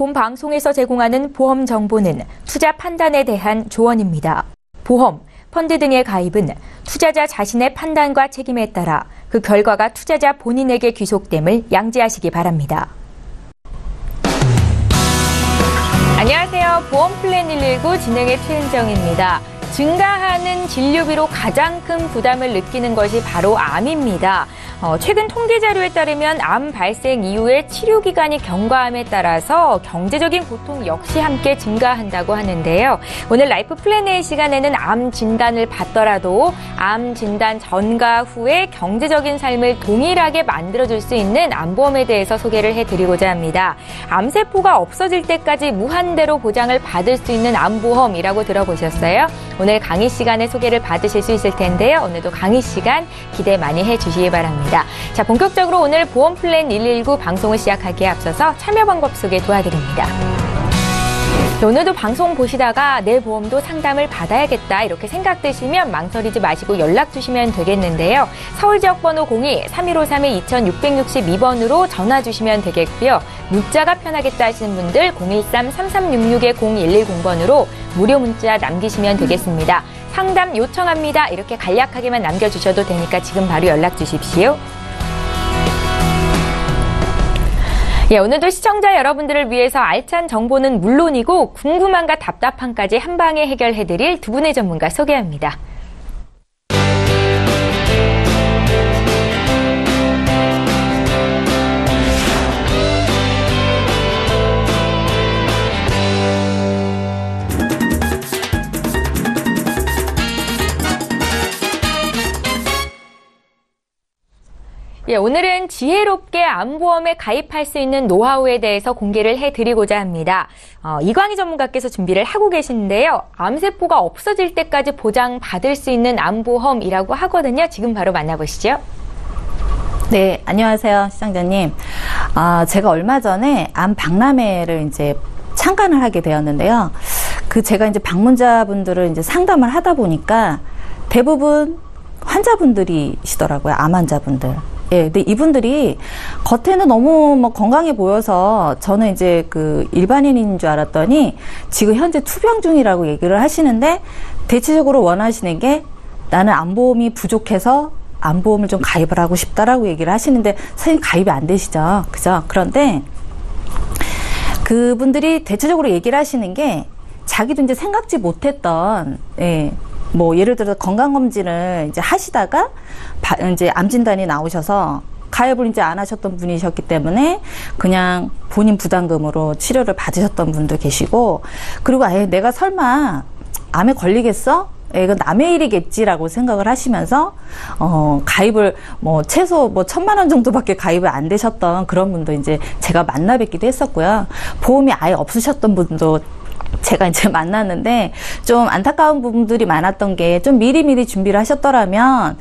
본 방송에서 제공하는 보험 정보는 투자 판단에 대한 조언입니다. 보험, 펀드 등의 가입은 투자자 자신의 판단과 책임에 따라 그 결과가 투자자 본인에게 귀속됨을 양지하시기 바랍니다. 안녕하세요. 보험플랜 119 진행의 최은정입니다. 증가하는 진료비로 가장 큰 부담을 느끼는 것이 바로 암입니다. 최근 통계 자료에 따르면 암 발생 이후에 치료 기간이 경과함에 따라서 경제적인 고통 역시 함께 증가한다고 하는데요. 오늘 라이프 플랜 A 시간에는 암 진단을 받더라도 암 진단 전과 후에 경제적인 삶을 동일하게 만들어줄 수 있는 암보험에 대해서 소개를 해드리고자 합니다. 암세포가 없어질 때까지 무한대로 보장을 받을 수 있는 암보험이라고 들어보셨어요? 오늘 강의 시간에 소개를 받으실 수 있을 텐데요. 오늘도 강의 시간 기대 많이 해주시기 바랍니다. 자, 본격적으로 오늘 보험플랜 119 방송을 시작하기에 앞서서 참여 방법 소개 도와드립니다. 오늘도 방송 보시다가 내 보험도 상담을 받아야겠다 이렇게 생각되시면 망설이지 마시고 연락 주시면 되겠는데요. 서울지역번호 02-3153-2662번으로 전화 주시면 되겠고요. 문자가 편하겠다 하시는 분들 013-3366-0110번으로 무료 문자 남기시면 되겠습니다. 상담 요청합니다. 이렇게 간략하게만 남겨주셔도 되니까 지금 바로 연락 주십시오. 예, 오늘도 시청자 여러분들을 위해서 알찬 정보는 물론이고 궁금함과 답답함까지 한 방에 해결해드릴 두 분의 전문가 소개합니다. 예, 오늘은 지혜롭게 암보험에 가입할 수 있는 노하우에 대해서 공개를 해드리고자 합니다. 이광희 전문가께서 준비를 하고 계시는데요. 암세포가 없어질 때까지 보장받을 수 있는 암보험이라고 하거든요. 지금 바로 만나보시죠. 네, 안녕하세요, 시청자님. 제가 얼마 전에 암 박람회를 이제 참관을 하게 되었는데요. 제가 이제 방문자분들을 이제 상담을 하다 보니까 대부분 환자분들이시더라고요. 암 환자분들. 예, 근데 이분들이 겉에는 너무 건강해 보여서 저는 이제 일반인인 줄 알았더니 지금 현재 투병 중이라고 얘기를 하시는데 대체적으로 원하시는 게 나는 암보험이 부족해서 암보험을 좀 가입을 하고 싶다라고 얘기를 하시는데 선생님 가입이 안 되시죠? 그죠? 그런데 그분들이 대체적으로 얘기를 하시는 게 자기도 이제 생각지 못했던, 예, 예를 들어서 건강검진을 이제 하시다가, 이제 암 진단이 나오셔서 가입을 이제 안 하셨던 분이셨기 때문에 그냥 본인 부담금으로 치료를 받으셨던 분도 계시고, 그리고 아예 내가 설마 암에 걸리겠어? 이건 남의 일이겠지라고 생각을 하시면서, 가입을 최소 1,000만 원 정도밖에 가입을 안 되셨던 그런 분도 이제 제가 만나 뵙기도 했었고요. 보험이 아예 없으셨던 분도 제가 이제 만났는데 좀 안타까운 부분들이 많았던 게 좀 미리미리 준비를 하셨더라면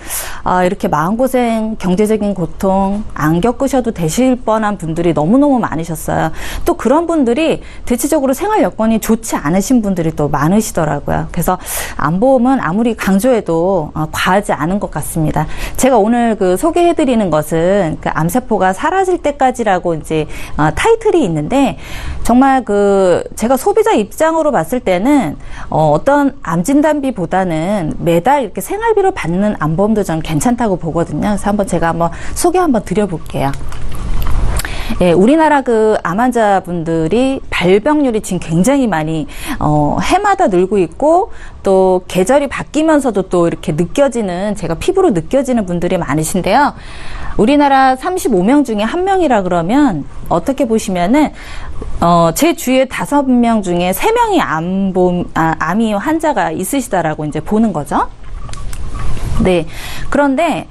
이렇게 마음고생, 경제적인 고통 안 겪으셔도 되실 뻔한 분들이 너무너무 많으셨어요. 또 그런 분들이 대체적으로 생활 여건이 좋지 않으신 분들이 또 많으시더라고요. 그래서 암보험은 아무리 강조해도 과하지 않은 것 같습니다. 제가 오늘 소개해드리는 것은 암세포가 사라질 때까지라고 이제 타이틀이 있는데 정말 제가 소비자 입장으로 봤을 때는 어떤 암 진단비보다는 매달 이렇게 생활비로 받는 암보험도 저는 괜찮다고 보거든요. 그래서 제가 소개 한번 드려볼게요. 예, 우리나라 암 환자분들이 발병률이 지금 굉장히 많이 해마다 늘고 있고 또 계절이 바뀌면서도 또 이렇게 느껴지는, 제가 피부로 느껴지는 분들이 많으신데요. 우리나라 35명 중에 1명이라 그러면 어떻게 보시면은 제 주위에 5명 중에 3명이 암이 환자가 있으시다라고 이제 보는 거죠. 네. 그런데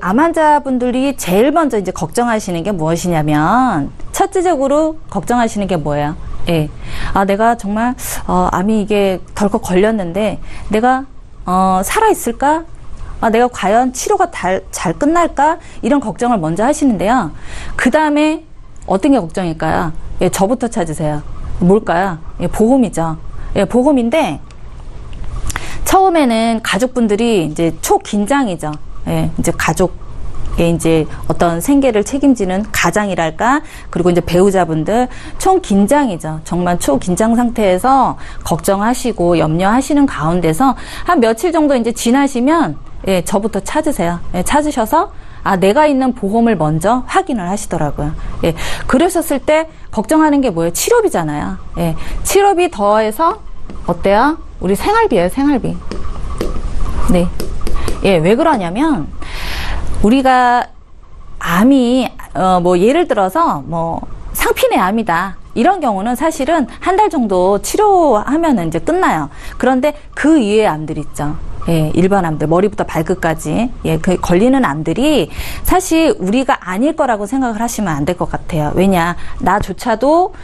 암 환자분들이 제일 먼저 이제 걱정하시는 게 무엇이냐면, 첫째적으로 걱정하시는 게 뭐예요? 예. 내가 정말, 암이 이게 덜컥 걸렸는데, 내가, 살아있을까? 내가 과연 치료가 잘 끝날까? 이런 걱정을 먼저 하시는데요. 그 다음에 어떤 게 걱정일까요? 예, 저부터 찾으세요. 뭘까요? 예, 보험이죠. 예, 보험인데, 처음에는 가족분들이 이제 초긴장이죠. 예, 이제 가족 이제 어떤 생계를 책임지는 가장이랄까, 그리고 이제 배우자분들 총 긴장이죠. 정말 초긴장 상태에서 걱정하시고 염려하시는 가운데서 한 며칠 정도 이제 지나시면 저부터 찾으세요. 찾으셔서 내가 있는 보험을 먼저 확인을 하시더라고요. 그러셨을 때 걱정하는 게 뭐예요? 치료비잖아요. 치료비 더해서 어때요? 우리 생활비예요, 생활비. 네. 왜 그러냐면 우리가 암이 뭐 예를 들어서 뭐 상피내 암이다. 이런 경우는 사실은 한 달 정도 치료하면 이제 끝나요. 그런데 그 이외의 암들 있죠. 일반 암들, 머리부터 발끝까지, 그 걸리는 암들이 사실 우리가 아닐 거라고 생각을 하시면 안 될 것 같아요. 왜냐, 나조차도,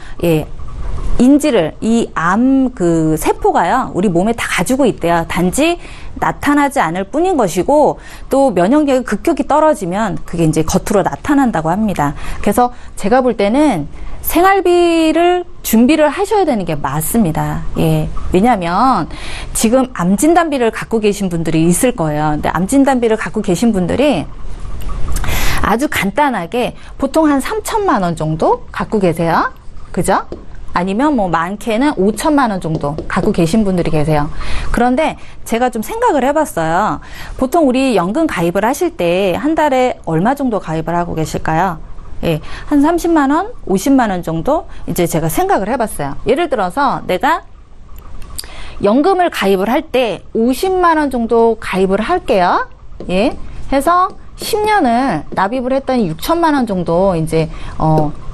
인지를, 이 암 그 세포가요, 우리 몸에 다 가지고 있대요. 단지 나타나지 않을 뿐인 것이고, 또 면역력이 급격히 떨어지면 그게 이제 겉으로 나타난다고 합니다. 그래서 제가 볼 때는 생활비를 준비를 하셔야 되는 게 맞습니다. 왜냐면 지금 암 진단비를 갖고 계신 분들이 있을 거예요. 근데 암 진단비를 갖고 계신 분들이 아주 간단하게 보통 한 3천만 원 정도 갖고 계세요. 그죠? 아니면 뭐 많게는 5천만 원 정도 갖고 계신 분들이 계세요. 그런데 제가 좀 생각을 해봤어요. 보통 우리 연금 가입을 하실 때 한 달에 얼마 정도 가입을 하고 계실까요? 한 30만 원, 50만 원 정도 이제 제가 생각을 해봤어요. 예를 들어서 내가 연금을 가입을 할 때 50만 원 정도 가입을 할게요. 해서 10년을 납입을 했더니 6천만 원 정도 이제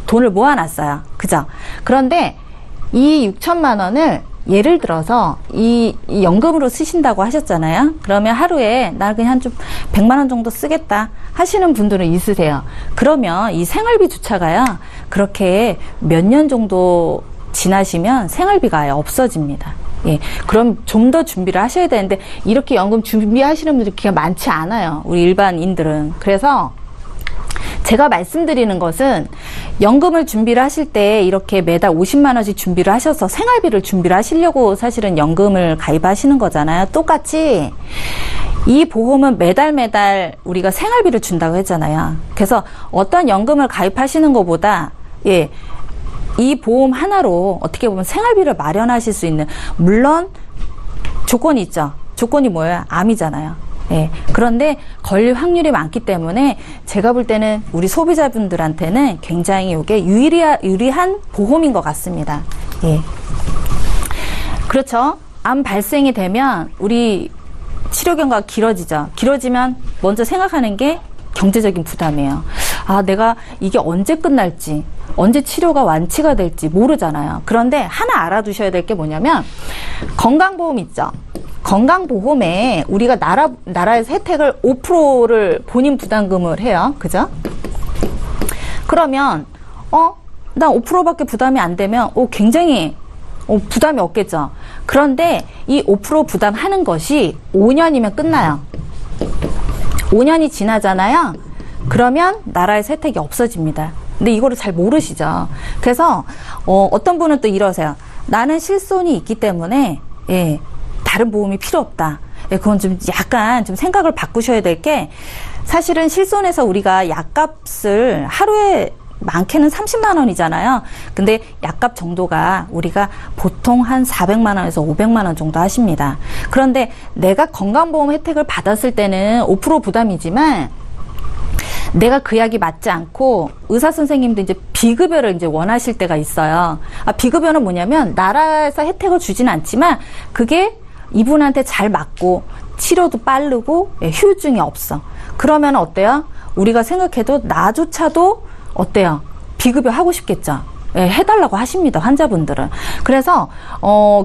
돈을 모아놨어요. 그죠? 그런데 이 6천만 원을 예를 들어서 이 연금으로 쓰신다고 하셨잖아요. 그러면 하루에 나 그냥 좀 100만 원 정도 쓰겠다 하시는 분들은 있으세요. 그러면 이 생활비조차가요, 그렇게 몇 년 정도 지나시면 생활비가 아예 없어집니다. 그럼 좀 더 준비를 하셔야 되는데 이렇게 연금 준비하시는 분들이 그렇게 많지 않아요. 우리 일반인들은. 그래서 제가 말씀드리는 것은 연금을 준비를 하실 때 이렇게 매달 50만 원씩 준비를 하셔서 생활비를 준비를 하시려고 사실은 연금을 가입하시는 거잖아요. 똑같이 이 보험은 매달 우리가 생활비를 준다고 했잖아요. 그래서 어떤 연금을 가입하시는 것보다 이 보험 하나로 어떻게 보면 생활비를 마련하실 수 있는, 물론 조건이 있죠. 조건이 뭐예요? 암이잖아요. 그런데 걸릴 확률이 많기 때문에 제가 볼 때는 우리 소비자분들한테는 굉장히 이게 유리한 보험인 것 같습니다. 그렇죠. 암 발생이 되면 우리 치료 경과가 길어지죠. 길어지면 먼저 생각하는 게 경제적인 부담이에요. 내가 이게 언제 끝날지, 언제 치료가 완치가 될지 모르잖아요. 그런데 하나 알아두셔야 될 게 뭐냐면 건강보험 있죠. 건강보험에 우리가 나라에서 혜택을 5%를 본인 부담금을 해요. 그죠? 그러면 나 5%밖에 부담이 안 되면 굉장히 부담이 없겠죠. 그런데 이 5% 부담하는 것이 5년이면 끝나요. 5년이 지나잖아요. 그러면 나라에서 혜택이 없어집니다. 근데 이거를 잘 모르시죠. 그래서 어떤 분은 또 이러세요. 나는 실손이 있기 때문에 다른 보험이 필요 없다. 그건 좀 약간 좀 생각을 바꾸셔야 될 게, 사실은 실손에서 우리가 약값을 하루에 많게는 30만 원이잖아요. 근데 약값 정도가 우리가 보통 한 400만 원에서 500만 원 정도 하십니다. 그런데 내가 건강보험 혜택을 받았을 때는 5% 부담이지만 내가 그 약이 맞지 않고 의사 선생님도 이제 비급여를 이제 원하실 때가 있어요. 비급여는 뭐냐면 나라에서 혜택을 주진 않지만 그게 이분한테 잘 맞고 치료도 빠르고 후유증이 없어. 그러면 어때요? 우리가 생각해도 나조차도 어때요? 비급여 하고 싶겠죠. 해달라고 하십니다, 환자분들은. 그래서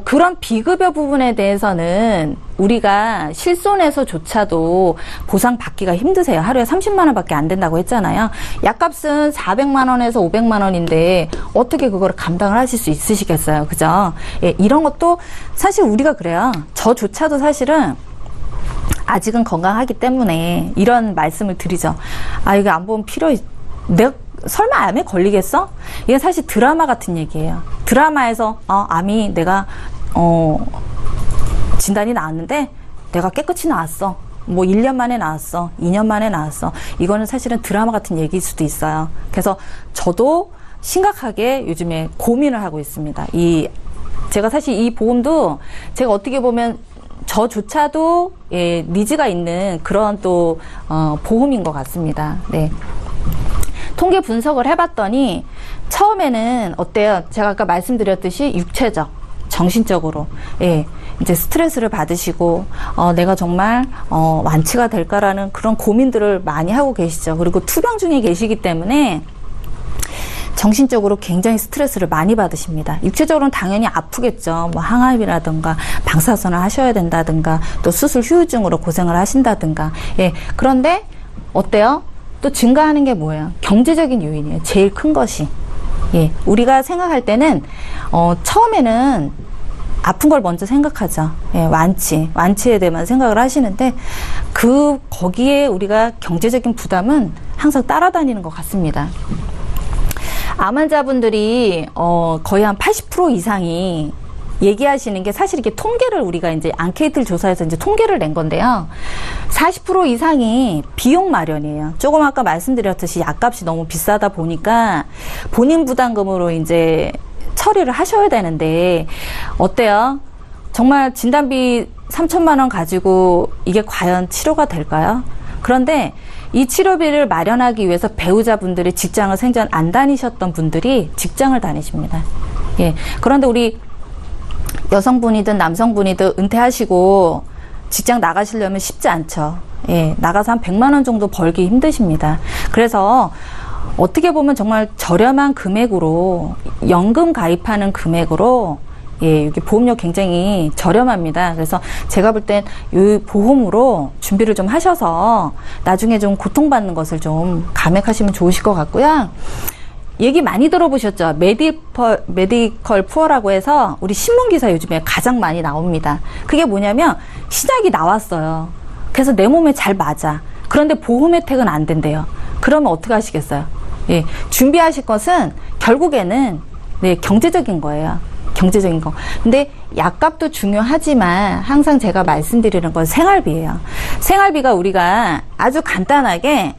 그런 비급여 부분에 대해서는 우리가 실손에서조차도 보상받기가 힘드세요. 하루에 30만 원밖에 안 된다고 했잖아요. 약값은 400만 원에서 500만 원인데 어떻게 그거를 감당을 하실 수 있으시겠어요, 그죠? 이런 것도 사실 우리가 그래요. 저조차도 사실은 아직은 건강하기 때문에 이런 말씀을 드리죠. 이거 안 보면 내가 설마 암에 걸리겠어? 이게 사실 드라마 같은 얘기예요. 드라마에서 암이 내가 진단이 나왔는데 내가 깨끗이 나왔어. 뭐 1년 만에 나왔어, 2년 만에 나왔어. 이거는 사실은 드라마 같은 얘기일 수도 있어요. 그래서 저도 심각하게 요즘에 고민을 하고 있습니다. 제가 사실 이 보험도 제가 어떻게 보면 저조차도 예, 니즈가 있는 그런 또 보험인 것 같습니다. 네. 통계 분석을 해봤더니 처음에는 어때요? 제가 아까 말씀드렸듯이 육체적, 정신적으로 예, 이제 스트레스를 받으시고 내가 정말 완치가 될까라는 그런 고민들을 많이 하고 계시죠. 그리고 투병 중에 계시기 때문에 정신적으로 굉장히 스트레스를 많이 받으십니다. 육체적으로는 당연히 아프겠죠. 뭐 항암이라든가 방사선을 하셔야 된다든가 또 수술 후유증으로 고생을 하신다든가. 예. 그런데 어때요? 또 증가하는 게 뭐예요? 경제적인 요인이에요. 제일 큰 것이. 예. 우리가 생각할 때는 처음에는 아픈 걸 먼저 생각하죠. 예, 완치에 대해만 생각을 하시는데 거기에 우리가 경제적인 부담은 항상 따라다니는 것 같습니다. 암 환자분들이 거의 한 80% 이상이 얘기하시는 게 사실 이게 통계를 우리가 이제 앙케이트를 조사해서 이제 통계를 낸 건데요. 40% 이상이 비용 마련이에요. 조금 아까 말씀드렸듯이 약값이 너무 비싸다 보니까 본인 부담금으로 이제 처리를 하셔야 되는데 어때요? 정말 진단비 3천만 원 가지고 이게 과연 치료가 될까요? 그런데 이 치료비를 마련하기 위해서 배우자분들이 직장을 생전 안 다니셨던 분들이 직장을 다니십니다. 예. 그런데 우리 여성분이든 남성분이든 은퇴하시고 직장 나가시려면 쉽지 않죠. 예. 나가서 한 100만 원 정도 벌기 힘드십니다. 그래서 어떻게 보면 정말 저렴한 금액으로 연금 가입하는 금액으로 예, 여기 보험료 굉장히 저렴합니다. 그래서 제가 볼 땐 이 보험으로 준비를 좀 하셔서 나중에 좀 고통받는 것을 좀 감액하시면 좋으실 것 같고요. 얘기 많이 들어보셨죠? 메디컬 푸어라고 해서 우리 신문기사 요즘에 가장 많이 나옵니다. 그게 뭐냐면 신약이 나왔어요. 그래서 내 몸에 잘 맞아. 그런데 보험 혜택은 안 된대요. 그러면 어떻게 하시겠어요? 예, 준비하실 것은 결국에는 네, 경제적인 거예요. 경제적인 거. 근데 약값도 중요하지만 항상 제가 말씀드리는 건 생활비예요. 생활비가 우리가 아주 간단하게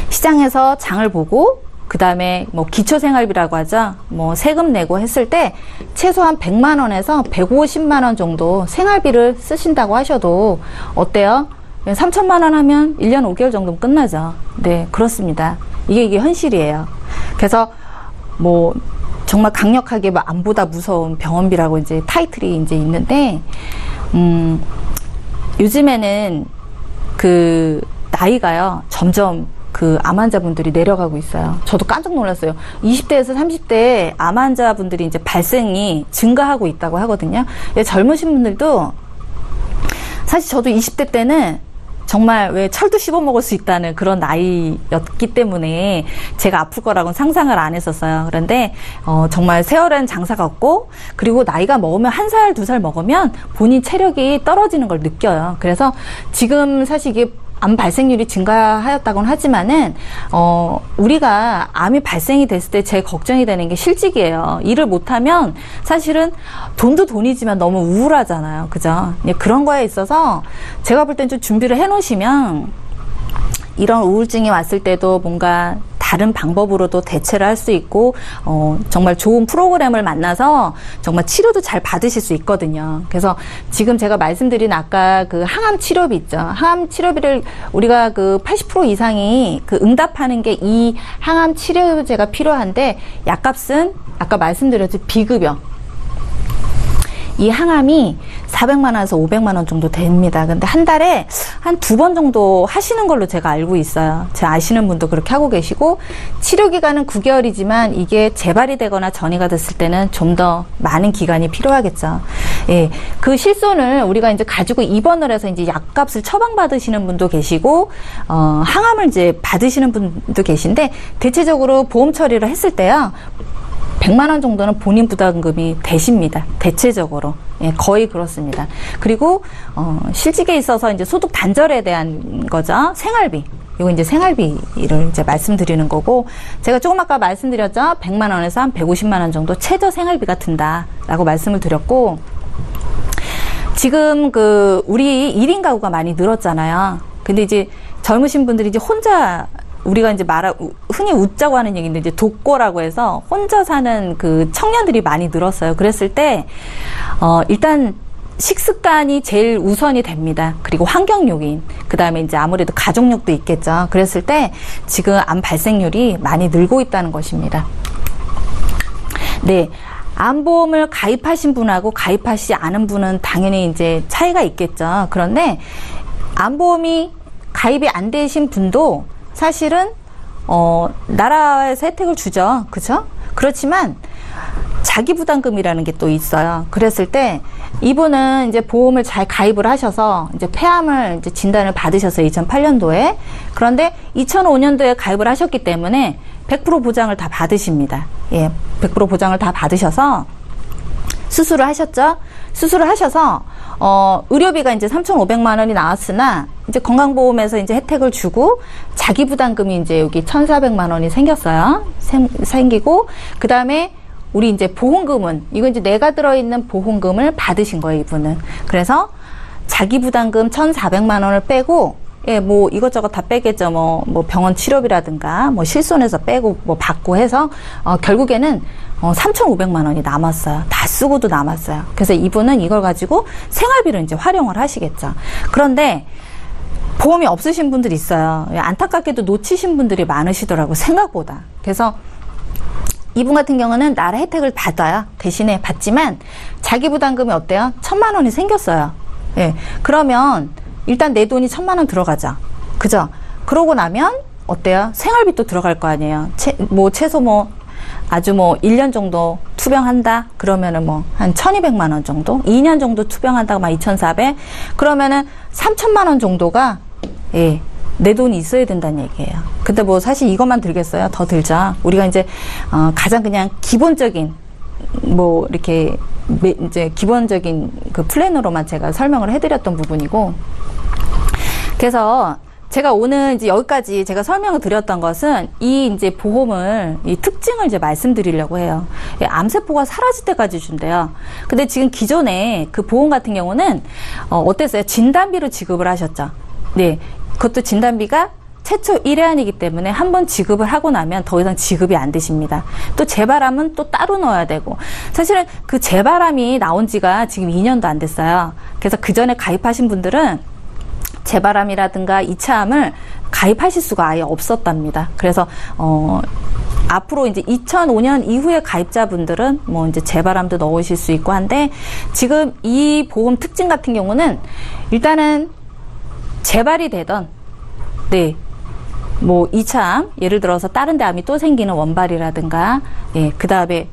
시장에서 장을 보고 그 다음에 뭐 기초생활비라고 하죠. 뭐 세금 내고 했을 때 최소한 100만 원에서 150만 원 정도 생활비를 쓰신다고 하셔도 어때요? 3천만 원 하면 1년 5개월 정도면 끝나죠. 네, 그렇습니다. 이게 현실이에요. 그래서 뭐 정말 강력하게 뭐 암보다 무서운 병원비라고 이제 타이틀이 이제 있는데, 요즘에는 그 나이가요, 점점 그 암 환자분들이 내려가고 있어요. 저도 깜짝 놀랐어요. 20대에서 30대 암 환자분들이 이제 발생이 증가하고 있다고 하거든요. 젊으신 분들도 사실 저도 20대 때는 정말 왜 철도 씹어 먹을 수 있다는 그런 나이였기 때문에 제가 아플 거라고는 상상을 안 했었어요. 그런데 정말 세월은 장사가 없고, 그리고 나이가 먹으면 1살, 2살 먹으면 본인 체력이 떨어지는 걸 느껴요. 그래서 지금 사실 이게 암 발생률이 증가하였다고는 하지만은 우리가 암이 발생이 됐을 때 제일 걱정이 되는 게 실직이에요. 일을 못하면 사실은 돈도 돈이지만 너무 우울하잖아요. 그죠? 그런 거에 있어서 제가 볼 땐 좀 준비를 해놓으시면 이런 우울증이 왔을 때도 뭔가 다른 방법으로도 대체를 할 수 있고 정말 좋은 프로그램을 만나서 정말 치료도 잘 받으실 수 있거든요. 그래서 지금 제가 말씀드린 아까 그 항암 치료비 있죠. 항암 치료비를 우리가 그 80% 이상이 그 응답하는 게 이 항암 치료제가 필요한데, 약값은 아까 말씀드렸듯이 비급여. 이 항암이 400만 원에서 500만 원 정도 됩니다. 근데 한 달에 한 2번 정도 하시는 걸로 제가 알고 있어요. 제가 아시는 분도 그렇게 하고 계시고, 치료 기간은 9개월이지만 이게 재발이 되거나 전이가 됐을 때는 좀 더 많은 기간이 필요하겠죠. 예. 그 실손을 우리가 이제 가지고 입원을 해서 이제 약값을 처방받으시는 분도 계시고, 항암을 이제 받으시는 분도 계신데, 대체적으로 보험 처리를 했을 때요, 100만 원 정도는 본인 부담금이 되십니다. 대체적으로. 예, 거의 그렇습니다. 그리고, 실직에 있어서 이제 소득 단절에 대한 거죠. 생활비. 이거 이제 생활비를 이제 말씀드리는 거고, 제가 조금 아까 말씀드렸죠. 100만 원에서 한 150만 원 정도 최저 생활비가 든다라고 말씀을 드렸고, 지금 우리 1인 가구가 많이 늘었잖아요. 근데 이제 젊으신 분들이 이제 혼자, 우리가 이제 흔히 웃자고 하는 얘기인데, 이제 독거라고 해서 혼자 사는 그 청년들이 많이 늘었어요. 그랬을 때, 일단 식습관이 제일 우선이 됩니다. 그리고 환경 요인, 그 다음에 이제 아무래도 가족력도 있겠죠. 그랬을 때 지금 암 발생률이 많이 늘고 있다는 것입니다. 네. 암보험을 가입하신 분하고 가입하시지 않은 분은 당연히 이제 차이가 있겠죠. 그런데 암보험이 가입이 안 되신 분도 사실은 나라에서 혜택을 주죠. 그죠? 그렇지만 자기부담금이라는 게 또 있어요. 그랬을 때 이분은 이제 보험을 잘 가입을 하셔서 이제 폐암을 이제 진단을 받으셨어요. 2008년도에. 그런데 2005년도에 가입을 하셨기 때문에 100% 보장을 다 받으십니다. 예, 100% 보장을 다 받으셔서 수술을 하셨죠. 수술을 하셔서 의료비가 이제 3,500만 원이 나왔으나 이제 건강보험에서 이제 혜택을 주고 자기부담금이 이제 여기 1,400만 원이 생겼어요. 생기고 그다음에 우리 이제 보험금은, 이건 이제 내가 들어있는 보험금을 받으신 거예요, 이분은. 그래서 자기부담금 1,400만 원을 빼고, 예, 뭐 이것저것 다 빼겠죠. 뭐 병원 치료비라든가, 뭐 실손해서 빼고, 뭐 받고 해서, 결국에는 3,500만 원이 남았어요. 다 쓰고도 남았어요. 그래서 이분은 이걸 가지고 생활비로 이제 활용을 하시겠죠. 그런데, 보험이 없으신 분들이 있어요. 안타깝게도 놓치신 분들이 많으시더라고요, 생각보다. 그래서, 이분 같은 경우는 나라 혜택을 받아요. 대신에 받지만 자기 부담금이 어때요? 1,000만 원이 생겼어요. 예. 그러면 일단 내 돈이 1,000만 원 들어가죠. 그죠? 그러고 나면 어때요? 생활비 또 들어갈 거 아니에요. 최소 아주 1년 정도 투병한다? 그러면은 한 1,200만 원 정도? 2년 정도 투병한다고 2,400? 그러면은 3,000만 원 정도가, 예. 내 돈이 있어야 된다는 얘기예요. 근데 사실 이것만 들겠어요? 더 들자. 우리가 이제, 가장 그냥 기본적인, 이렇게, 이제 기본적인 그 플랜으로만 제가 설명을 해드렸던 부분이고. 그래서 제가 오늘 이제 여기까지 제가 설명을 드렸던 것은 이 이제 보험을, 이 특징을 이제 말씀드리려고 해요. 암세포가 사라질 때까지 준대요. 근데 지금 기존에 그 보험 같은 경우는, 어땠어요? 진단비로 지급을 하셨죠? 네. 그것도 진단비가 최초 1회안이기 때문에 한번 지급을 하고 나면 더 이상 지급이 안 되십니다. 또 재발암은 또 따로 넣어야 되고. 사실은 그 재발암이 나온 지가 지금 2년도 안 됐어요. 그래서 그 전에 가입하신 분들은 재발암이라든가 2차암을 가입하실 수가 아예 없었답니다. 그래서, 앞으로 이제 2005년 이후에 가입자분들은 이제 재발암도 넣으실 수 있고 한데, 지금 이 보험 특징 같은 경우는 일단은 재발이 되던, 네, 2차암, 예를 들어서 다른 데 암이 또 생기는 원발이라든가, 예, 그 다음에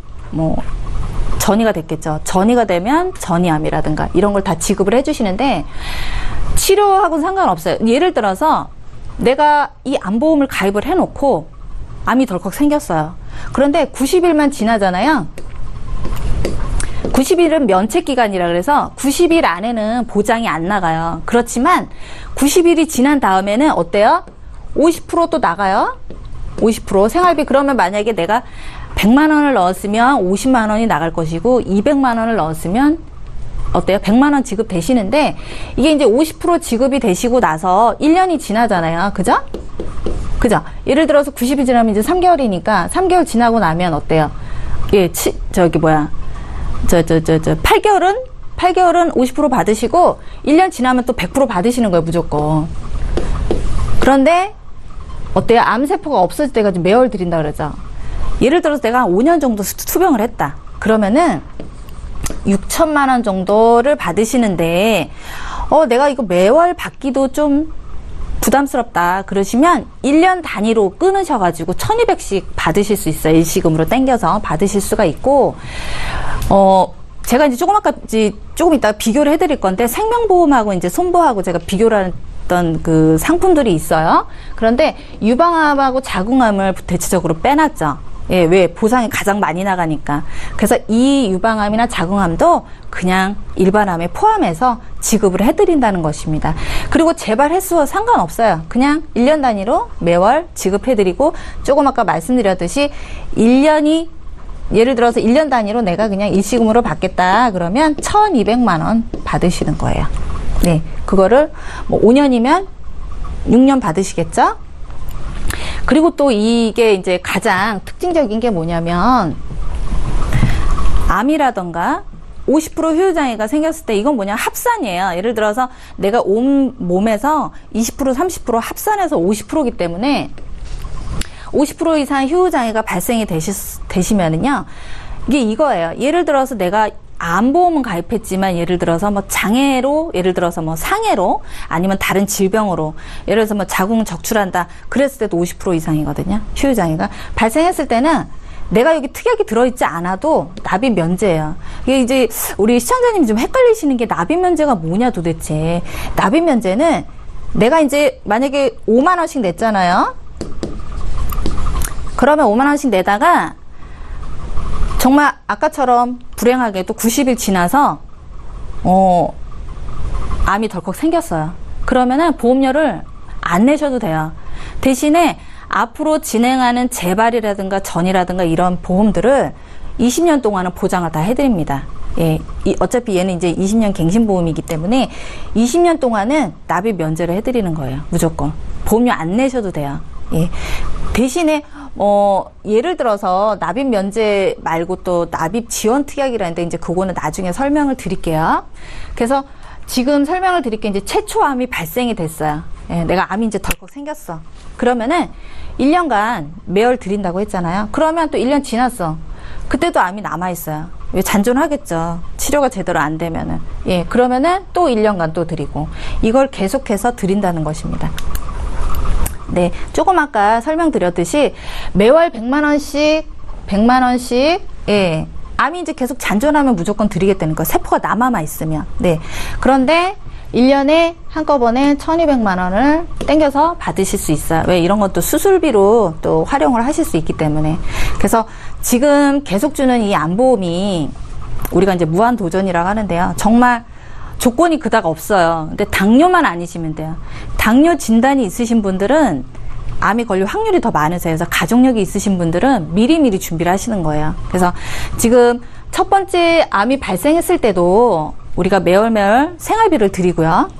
전이가 됐겠죠. 전이가 되면 전이암이라든가, 이런 걸 다 지급을 해주시는데, 치료하고는 상관없어요. 예를 들어서, 내가 이 암보험을 가입을 해놓고, 암이 덜컥 생겼어요. 그런데 90일만 지나잖아요. 90일은 면책기간이라 그래서 90일 안에는 보장이 안 나가요. 그렇지만 90일이 지난 다음에는 어때요? 50% 또 나가요. 50% 생활비. 그러면 만약에 내가 100만 원을 넣었으면 50만 원이 나갈 것이고 200만 원을 넣었으면 어때요? 100만 원 지급되시는데 이게 이제 50% 지급이 되시고 나서 1년이 지나잖아요. 그죠? 그죠? 예를 들어서 90일 지나면 이제 3개월이니까 3개월 지나고 나면 어때요? 예, 8개월은 50% 받으시고 1년 지나면 또 100% 받으시는 거예요, 무조건. 그런데 어때요? 암세포가 없어질 때가 좀 매월 드린다 그러죠. 예를 들어서 내가 5년 정도 투병을 했다. 그러면은 6천만 원 정도를 받으시는데 내가 이거 매월 받기도 좀 부담스럽다 그러시면 1년 단위로 끊으셔가지고 1,200씩 받으실 수 있어요. 일시금으로 땡겨서 받으실 수가 있고 제가 이제 조금 이따 비교를 해드릴 건데 생명보험하고 이제 손보하고 제가 비교를 했던 그 상품들이 있어요. 그런데 유방암하고 자궁암을 대체적으로 빼놨죠. 예, 왜? 보상이 가장 많이 나가니까. 그래서 이 유방암이나 자궁암도 그냥 일반암에 포함해서 지급을 해드린다는 것입니다. 그리고 재발 횟수와 상관없어요. 그냥 1년 단위로 매월 지급해드리고 조금 아까 말씀드렸듯이 1년이 예를 들어서 1년 단위로 내가 그냥 일시금으로 받겠다 그러면 1,200만 원 받으시는 거예요. 네, 그거를 뭐 5년이면 6년 받으시겠죠? 그리고 또 이게 이제 가장 특징적인 게 뭐냐면 암이라던가 50% 효율장애가 생겼을 때 이건 뭐냐 합산이에요. 예를 들어서 내가 온 몸에서 20% 30% 합산해서 50%이기 때문에 50% 이상 효율장애가 발생이 되시면은요 이게 이거예요. 예를 들어서 내가 암보험은 가입했지만 예를 들어서 뭐 장애로 예를 들어서 뭐 상해로 아니면 다른 질병으로 예를 들어서 뭐 자궁 적출한다 그랬을 때도 50% 이상이거든요. 효율장애가 발생했을 때는 내가 여기 특약이 들어있지 않아도 납입 면제예요. 이게 이제 우리 시청자님이 좀 헷갈리시는 게 납입 면제가 뭐냐 도대체. 납입 면제는 내가 이제 만약에 5만 원씩 냈잖아요. 그러면 5만 원씩 내다가 정말 아까처럼 불행하게도 90일 지나서 암이 덜컥 생겼어요. 그러면은 보험료를 안 내셔도 돼요. 대신에 앞으로 진행하는 재발이라든가 전이라든가 이런 보험들을 20년 동안은 보장을 다 해드립니다. 예, 어차피 얘는 이제 20년 갱신보험이기 때문에 20년 동안은 납입 면제를 해드리는 거예요. 무조건. 보험료 안 내셔도 돼요. 예. 대신에 예를 들어서 납입 면제 말고 또 납입 지원 특약이라는데 이제 그거는 나중에 설명을 드릴게요. 그래서 지금 설명을 드릴 게 이제 최초 암이 발생이 됐어요. 예, 내가 암이 이제 덜컥 생겼어. 그러면은 1년간 매월 드린다고 했잖아요. 그러면 또 1년 지났어. 그때도 암이 남아있어요. 왜 잔존하겠죠. 치료가 제대로 안 되면은. 예, 그러면은 또 1년간 또 드리고. 이걸 계속해서 드린다는 것입니다. 네, 조금 아까 설명드렸듯이 매월 100만 원씩, 예. 암이 이제 계속 잔존하면 무조건 드리겠다는 거. 세포가 남아만 있으면. 네. 그런데 1년에 한꺼번에 1,200만 원을 땡겨서 받으실 수 있어요. 왜 이런 것도 수술비로 또 활용을 하실 수 있기 때문에. 그래서 지금 계속 주는 이 암보험이 우리가 이제 무한도전이라고 하는데요. 정말 조건이 그닥 없어요. 근데 당뇨만 아니시면 돼요. 당뇨 진단이 있으신 분들은 암이 걸릴 확률이 더 많으세요. 그래서 가족력이 있으신 분들은 미리미리 준비를 하시는 거예요. 그래서 지금 첫 번째 암이 발생했을 때도 우리가 매월 생활비를 드리고요.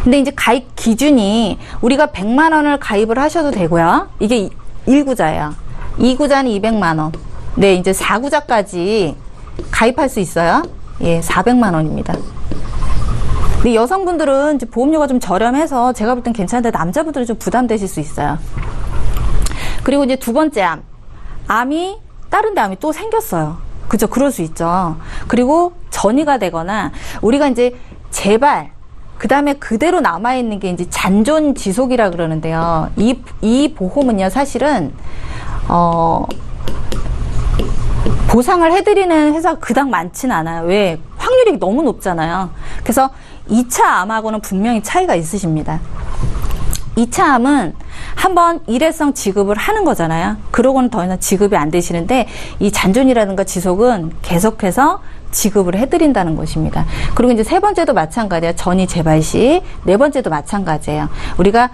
근데 이제 가입 기준이 우리가 100만 원을 가입을 하셔도 되고요. 이게 1구자예요. 2구자는 200만 원. 네, 이제 4구자까지 가입할 수 있어요. 예, 400만 원입니다. 근데 여성분들은 이제 보험료가 좀 저렴해서 제가 볼 땐 괜찮은데 남자분들은 좀 부담되실 수 있어요. 그리고 이제 두 번째 암이 다른 데 암이 또 생겼어요. 그죠? 그럴 수 있죠. 그리고 전이가 되거나 우리가 이제 재발 그 다음에 그대로 남아있는 게 이제 잔존 지속이라 그러는데요. 이 보험은요, 사실은 보상을 해드리는 회사가 그닥 많진 않아요. 왜? 확률이 너무 높잖아요. 그래서 2차 암하고는 분명히 차이가 있으십니다. 2차 암은 한번 일회성 지급을 하는 거잖아요. 그러고는 더 이상 지급이 안 되시는데 이 잔존이라든가 지속은 계속해서 지급을 해드린다는 것입니다. 그리고 이제 세 번째도 마찬가지예요. 전이 재발 시. 네 번째도 마찬가지예요. 우리가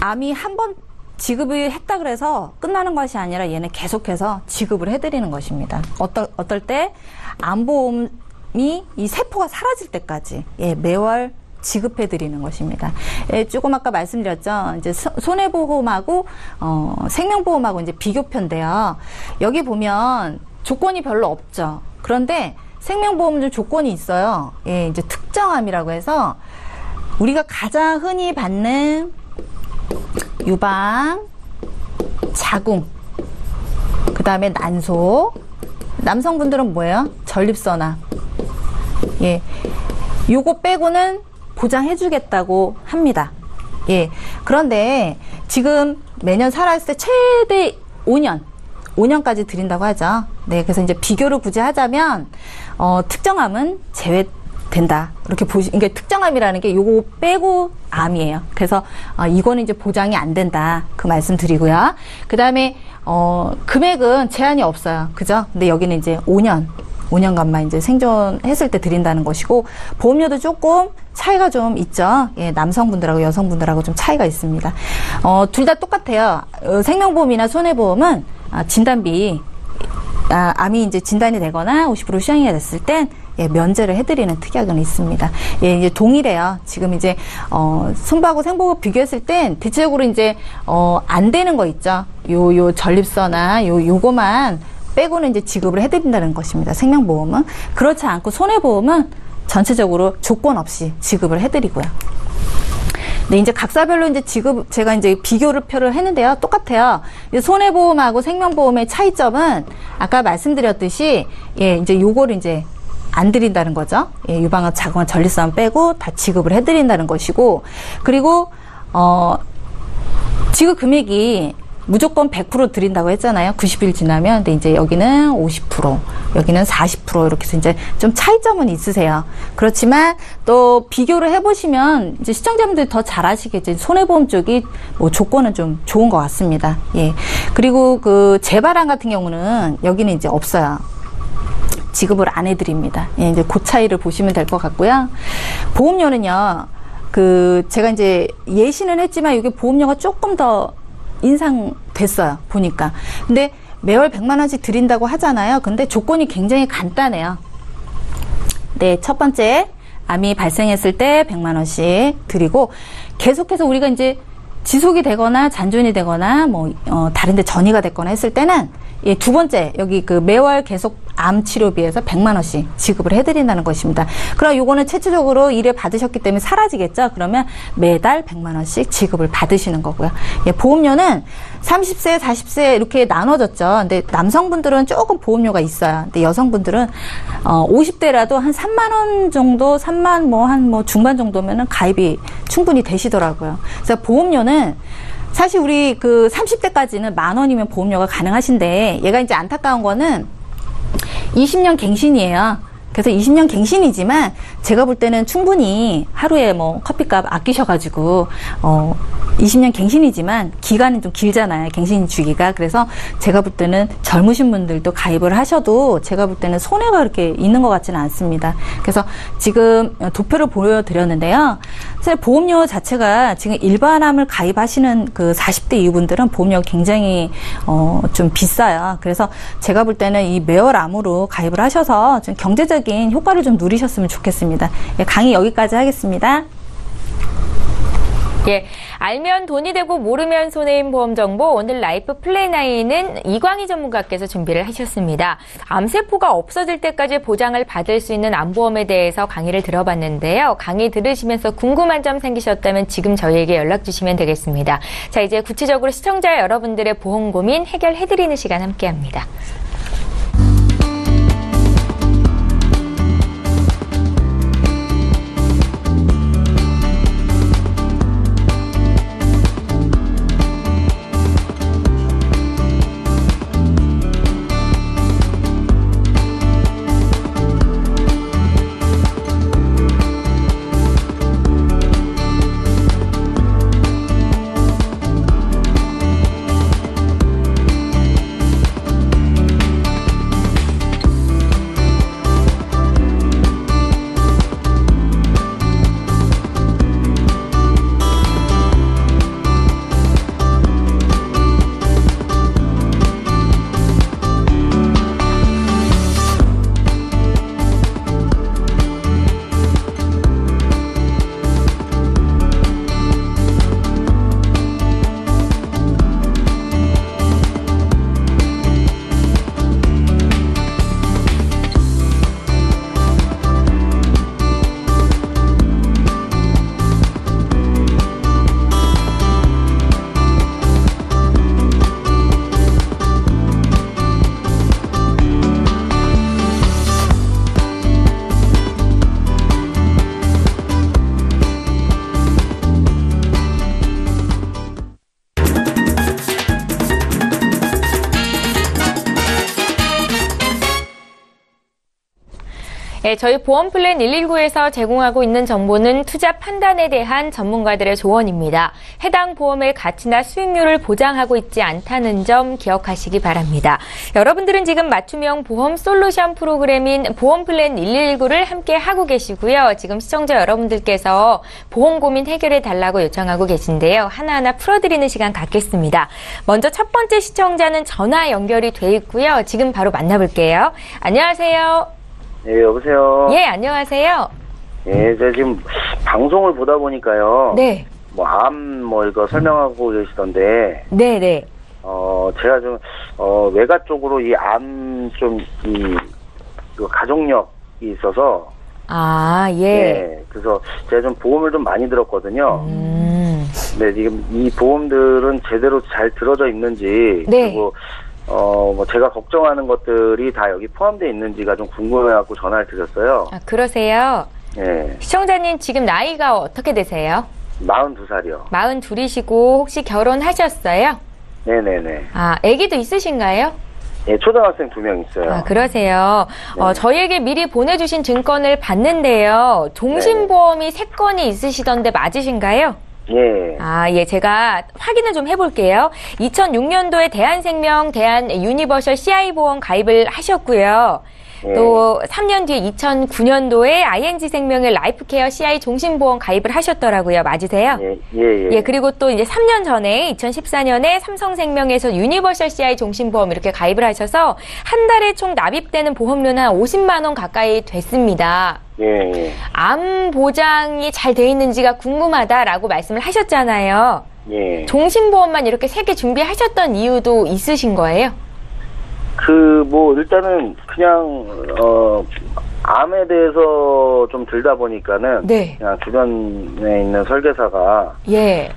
암이 한 번 지급을 했다 그래서 끝나는 것이 아니라 얘는 계속해서 지급을 해드리는 것입니다. 어떨 때 암보험이 이 세포가 사라질 때까지 매월 지급해드리는 것입니다. 조금 아까 말씀드렸죠. 이제 손해보험하고 생명보험하고 이제 비교표인데요. 여기 보면 조건이 별로 없죠. 그런데 생명보험도 조건이 있어요. 이제 특정암이라고 해서 우리가 가장 흔히 받는 유방, 자궁, 그 다음에 난소, 남성분들은 뭐예요? 전립선암. 예, 요거 빼고는 보장해주겠다고 합니다. 예, 그런데 지금 매년 살아있을 때 최대 5년까지 드린다고 하죠. 네, 그래서 이제 비교를 굳이 하자면 특정암은 제외된다. 이렇게 그러니까 특정암이라는 게 요거 빼고 암이에요. 그래서 이거는 이제 보장이 안 된다. 그 말씀 드리고요. 그 다음에 금액은 제한이 없어요. 그죠? 근데 여기는 이제 5년간만 이제 생존했을 때 드린다는 것이고, 보험료도 조금 차이가 좀 있죠. 예, 남성분들하고 여성분들하고 좀 차이가 있습니다. 둘 다 똑같아요. 생명보험이나 손해보험은 진단비 암이 이제 진단이 되거나 50% 휴양이가 됐을 땐 예, 면제를 해드리는 특약은 있습니다. 예, 이제 동일해요. 지금 이제 손보하고 생보호 비교했을 땐 대체적으로 이제 안 되는 거 있죠. 요 전립선나 요거만 빼고는 이제 지급을 해드린다는 것입니다. 생명보험은 그렇지 않고 손해보험은 전체적으로 조건 없이 지급을 해드리고요. 네, 이제 각사별로 이제 지급, 제가 이제 표를 했는데요. 똑같아요. 손해보험하고 생명보험의 차이점은 아까 말씀드렸듯이, 예, 이제 요거를 이제 안 드린다는 거죠. 예, 유방암, 자궁암, 전립선 빼고 다 지급을 해드린다는 것이고, 그리고, 지급 금액이 무조건 100% 드린다고 했잖아요. 90일 지나면. 근데 이제 여기는 50%, 여기는 40% 이렇게 해서 이제 좀 차이점은 있으세요. 그렇지만 또 비교를 해보시면 이제 시청자분들이 더 잘 아시겠죠. 손해보험 쪽이 뭐 조건은 좀 좋은 것 같습니다. 예. 그리고 그 재발암 같은 경우는 여기는 이제 없어요. 지급을 안 해드립니다. 예, 이제 그 차이를 보시면 될 것 같고요. 보험료는요, 제가 이제 예시는 했지만 이게 보험료가 조금 더 인상됐어요. 보니까. 근데 매월 100만 원씩 드린다고 하잖아요. 근데 조건이 굉장히 간단해요. 네, 첫 번째, 암이 발생했을 때 100만 원씩 드리고 계속해서 우리가 이제 지속이 되거나 잔존이 되거나 뭐 다른 데 전이가 됐거나 했을 때는 예, 두 번째, 여기 매월 계속 암 치료비에서 100만 원씩 지급을 해드린다는 것입니다. 그럼 요거는 최초적으로 1회 받으셨기 때문에 사라지겠죠? 그러면 매달 100만 원씩 지급을 받으시는 거고요. 예, 보험료는 30세, 40세 이렇게 나눠졌죠. 근데 남성분들은 조금 보험료가 있어요. 근데 여성분들은 50대라도 한 3만 원 정도, 3만 한 중반 정도면은 가입이 충분히 되시더라고요. 그래서 보험료는 사실 우리 30대까지는 10,000원이면 보험료가 가능하신데 얘가 이제 안타까운 거는 20년 갱신이에요. 그래서 20년 갱신이지만 제가 볼 때는 충분히 하루에 뭐 커피값 아끼셔가지고 20년 갱신이지만 기간은 좀 길잖아요. 갱신 주기가. 그래서 제가 볼 때는 젊으신 분들도 가입을 하셔도 제가 볼 때는 손해가 그렇게 있는 것 같지는 않습니다. 그래서 지금 도표를 보여드렸는데요. 사실 보험료 자체가 지금 일반암을 가입하시는 40대 이후분들은 보험료가 굉장히 좀 비싸요. 그래서 제가 볼 때는 이 매월암으로 가입을 하셔서 좀 경제적인 효과를 좀 누리셨으면 좋겠습니다. 예, 강의 여기까지 하겠습니다. 예, 알면 돈이 되고 모르면 손해인 보험 정보 오늘 라이프 플랜9는 이광희 전문가께서 준비를 하셨습니다. 암세포가 없어질 때까지 보장을 받을 수 있는 암보험에 대해서 강의를 들어봤는데요. 강의 들으시면서 궁금한 점 생기셨다면 지금 저희에게 연락 주시면 되겠습니다. 자, 이제 구체적으로 시청자 여러분들의 보험 고민 해결해드리는 시간 함께합니다. 네, 저희 보험플랜 119에서 제공하고 있는 정보는 투자 판단에 대한 전문가들의 조언입니다. 해당 보험의 가치나 수익률을 보장하고 있지 않다는 점 기억하시기 바랍니다. 여러분들은 지금 맞춤형 보험 솔루션 프로그램인 보험플랜 119를 함께 하고 계시고요. 지금 시청자 여러분들께서 보험 고민 해결해 달라고 요청하고 계신데요. 하나하나 풀어드리는 시간 갖겠습니다. 먼저 첫 번째 시청자는 전화 연결이 돼 있고요. 지금 바로 만나볼게요. 안녕하세요. 네, 여보세요. 예, 안녕하세요. 예, 제가 지금 방송을 보다 보니까요. 네. 이거 설명하고 계시던데. 네네. 제가 좀, 외가 쪽으로 가족력이 있어서. 아, 예. 네, 그래서 제가 좀 보험을 좀 많이 들었거든요. 네, 지금 이 보험들은 제대로 잘 들어져 있는지. 네. 그리고, 제가 걱정하는 것들이 다 여기 포함되어 있는지가 좀 궁금해갖고 전화를 드렸어요. 아, 그러세요? 네. 시청자님 지금 나이가 어떻게 되세요? 42살이요. 42이시고 혹시 결혼하셨어요? 네네네. 아, 아기도 있으신가요? 예, 초등학생 2명 있어요. 아, 그러세요. 네. 저희에게 미리 보내주신 증권을 봤는데요. 종신보험이 3건이 있으시던데 맞으신가요? 예. 아, 예, 제가 확인을 좀 해볼게요. 2006년도에 대한생명, 대한유니버셜 CI보험 가입을 하셨고요. 예. 또 3년 뒤에 2009년도에 ING생명의 라이프케어 CI 종신보험 가입을 하셨더라고요. 맞으세요? 예. 예, 그리고 또 이제 3년 전에 2014년에 삼성생명에서 유니버셜 CI 종신보험 이렇게 가입을 하셔서 한 달에 총 납입되는 보험료는 한 50만 원 가까이 됐습니다. 예. 암 보장이 잘 돼 있는지가 궁금하다라고 말씀을 하셨잖아요. 예. 종신보험만 이렇게 3개 준비하셨던 이유도 있으신 거예요? 일단은 그냥 암에 대해서 좀 들다 보니까는 네. 그냥 주변에 있는 설계사가 예.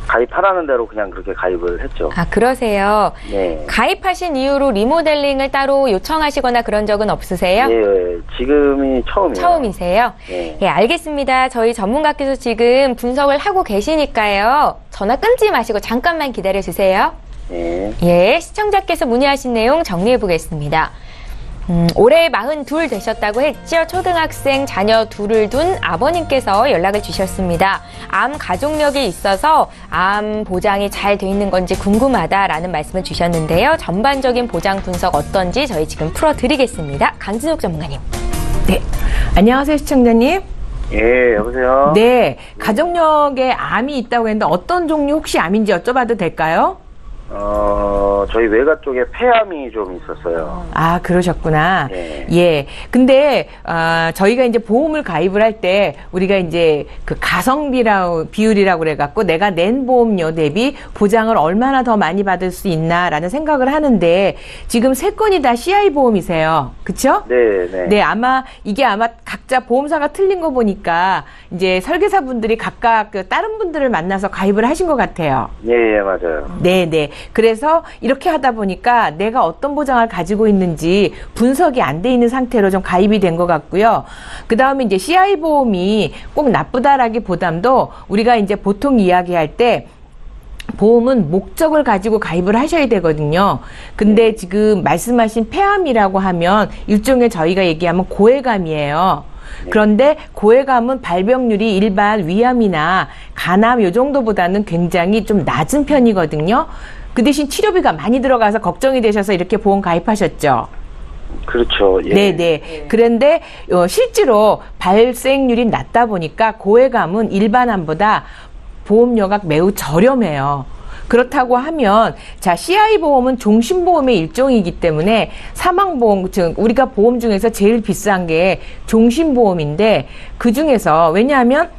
가입하라는 대로 그냥 그렇게 가입을 했죠. 아, 그러세요. 네. 가입하신 이후로 리모델링을 따로 요청하시거나 그런 적은 없으세요? 예, 지금이 처음이에요. 처음이세요? 네. 예, 알겠습니다. 저희 전문가께서 지금 분석을 하고 계시니까요. 전화 끊지 마시고 잠깐만 기다려 주세요. 예. 예, 시청자께서 문의하신 내용 정리해 보겠습니다. 올해 42 되셨다고 했죠. 초등학생 자녀 둘을 둔 아버님께서 연락을 주셨습니다. 암 가족력이 있어서 암 보장이 잘 돼 있는 건지 궁금하다라는 말씀을 주셨는데요. 전반적인 보장 분석 어떤지 저희 지금 풀어드리겠습니다. 강진욱 전문가님. 네. 안녕하세요, 시청자님. 예, 여보세요? 네. 가족력에 암이 있다고 했는데 어떤 종류 혹시 암인지 여쭤봐도 될까요? 저희 외가 쪽에 폐암이 좀 있었어요. 아, 그러셨구나. 예. 예. 근데, 저희가 이제 보험을 가입을 할 때, 우리가 이제 그 비율이라고 그래갖고 내가 낸 보험료 대비 보장을 얼마나 더 많이 받을 수 있나라는 생각을 하는데, 지금 3건이 다 CI 보험이세요. 그쵸? 네. 네, 이게 아마 각자 보험사가 틀린 거 보니까, 이제 설계사분들이 각각 그 다른 분들을 만나서 가입을 하신 것 같아요. 예, 맞아요. 네네. 그래서 이렇게 하다 보니까 내가 어떤 보장을 가지고 있는지 분석이 안 돼 있는 상태로 좀 가입이 된 것 같고요. 그 다음에 이제 CI 보험이 꼭 나쁘다라기보담도 우리가 이제 보통 이야기할 때 보험은 목적을 가지고 가입을 하셔야 되거든요. 근데 지금 말씀하신 폐암이라고 하면 일종의 저희가 얘기하면 고해감이에요. 그런데 고해감은 발병률이 일반 위암이나 간암 요 정도보다는 굉장히 좀 낮은 편이거든요. 그 대신 치료비가 많이 들어가서 걱정이 되셔서 이렇게 보험 가입하셨죠. 그렇죠. 예. 네네. 그런데 실제로 발생률이 낮다 보니까 고해감은 일반암보다 보험료가 매우 저렴해요. 그렇다고 하면 CI 보험은 종신보험의 일종이기 때문에 사망보험, 즉 우리가 보험 중에서 제일 비싼 게 종신보험인데 그 중에서 왜냐하면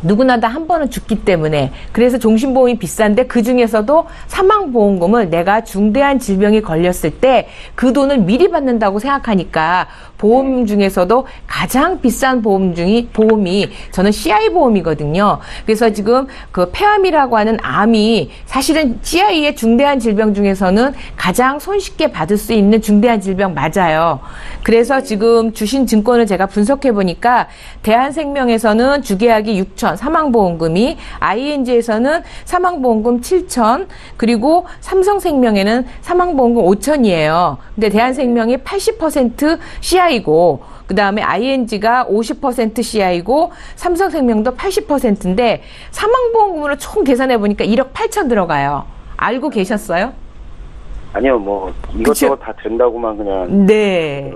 누구나 다 한 번은 죽기 때문에 그래서 종신보험이 비싼데 그 중에서도 사망보험금을 내가 중대한 질병이 걸렸을 때 그 돈을 미리 받는다고 생각하니까 보험 중에서도 가장 비싼 보험이 저는 CI 보험이거든요. 그래서 지금 그 폐암이라고 하는 암이 사실은 CI의 중대한 질병 중에서는 가장 손쉽게 받을 수 있는 중대한 질병 맞아요. 그래서 지금 주신 증권을 제가 분석해 보니까 대한생명에서는 주계약이 6천, 7천 사망보험금이, ING에서는 사망보험금 7천, 그리고 삼성생명에는 사망보험금 5천이에요. 근데 대한생명이 80% CI고 그 다음에 ING가 50% CI고 삼성생명도 80%인데 사망보험금으로 총 계산해보니까 1억 8천 들어가요. 알고 계셨어요? 아니요, 뭐 이것저것 다 된다고만 그냥. 네.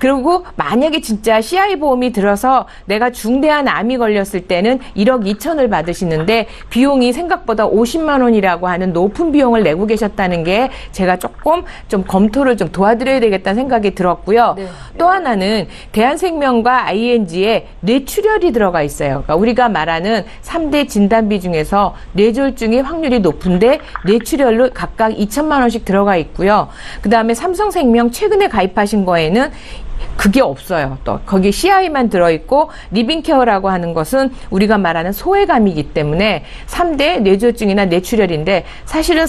그리고 만약에 진짜 CI 보험이 들어서 내가 중대한 암이 걸렸을 때는 1억 2천을 받으시는데 비용이 생각보다 50만 원이라고 하는 높은 비용을 내고 계셨다는 게 제가 조금 좀 검토를 좀 도와드려야 되겠다는 생각이 들었고요. 네. 또 하나는 대한생명과 ING에 뇌출혈이 들어가 있어요. 그러니까 우리가 말하는 3대 진단비 중에서 뇌졸중의 확률이 높은데 뇌출혈로 각각 2천만 원씩 들어가 있고요. 그 다음에 삼성생명 최근에 가입하신 거에는 그게 없어요. 또 거기 CI만 들어있고 리빙케어라고 하는 것은 우리가 말하는 소외감이기 때문에 3대 뇌졸중이나 뇌출혈인데 사실은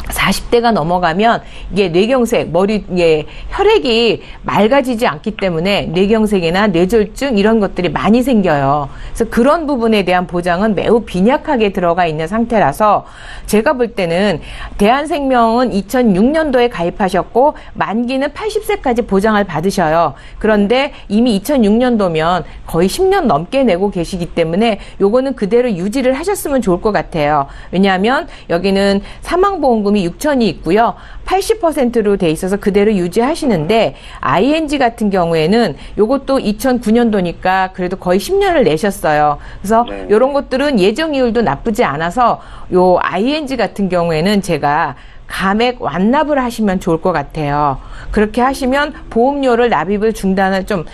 40대가 넘어가면 이게 뇌경색, 머리에 혈액이 맑아지지 않기 때문에 뇌경색이나 뇌졸중 이런 것들이 많이 생겨요. 그래서 그런 부분에 대한 보장은 매우 빈약하게 들어가 있는 상태라서 제가 볼 때는 대한생명은 2006년도에 가입하셨고 만기는 80세까지 보장을 받으셔요. 그런데 이미 2006년도면 거의 10년 넘게 내고 계시기 때문에 요거는 그대로 유지를 하셨으면 좋을 것 같아요. 왜냐하면 여기는 사망보험금 6천이 있고요. 80%로 돼 있어서 그대로 유지하시는데 ING 같은 경우에는 요것도 2009년도니까 그래도 거의 10년을 내셨어요. 그래서 네. 요런 것들은 예정 이율도 나쁘지 않아서 요 ING 같은 경우에는 제가 감액 완납을 하시면 좋을 것 같아요. 그렇게 하시면 보험료를 납입을 중단을 좀